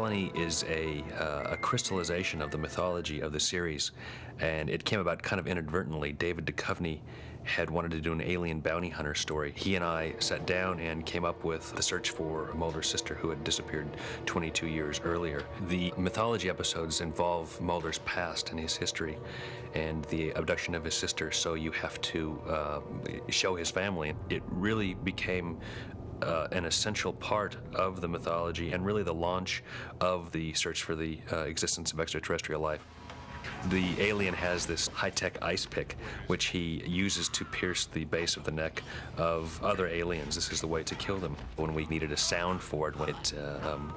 Colony is a crystallization of the mythology of the series, and it came about kind of inadvertently. David Duchovny had wanted to do an alien bounty hunter story. He and I sat down and came up with the search for Mulder's sister, who had disappeared 22 years earlier. The mythology episodes involve Mulder's past and his history and the abduction of his sister, so you have to show his family. It really became an essential part of the mythology and really the launch of the search for the existence of extraterrestrial life. The alien has this high-tech ice pick, which he uses to pierce the base of the neck of other aliens. This is the way to kill them. When we needed a sound for it, when it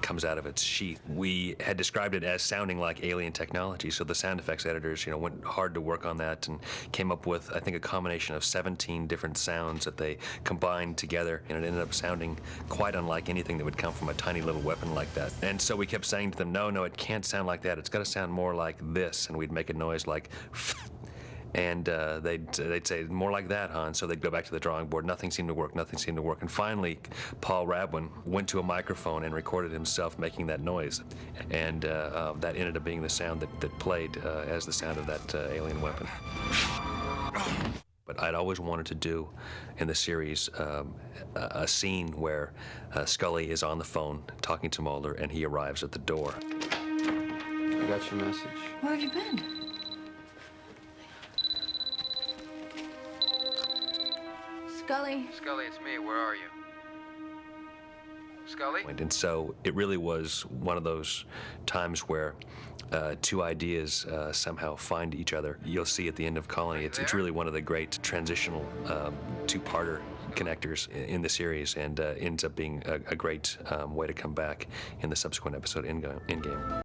comes out of its sheath, we had described it as sounding like alien technology. So the sound effects editors, went hard to work on that and came up with, I think, a combination of 17 different sounds that they combined together, and it ended up sounding quite unlike anything that would come from a tiny little weapon like that. And so we kept saying to them, no, it can't sound like that. It's got to sound more like this. And we'd make a noise like and they'd say, more like that, huh? And so they'd go back to the drawing board. Nothing seemed to work. And finally, Paul Rabwin went to a microphone and recorded himself making that noise. And that ended up being the sound that played as the sound of that alien weapon. But I'd always wanted to do in the series a scene where Scully is on the phone talking to Mulder, and he arrives at the door. I got your message. Where have you been? Scully. Scully, it's me. Where are you? Scully? And so it really was one of those times where two ideas somehow find each other. You'll see at the end of Colony, it's really one of the great transitional two-parter connectors in the series, and ends up being a great way to come back in the subsequent episode, Endgame.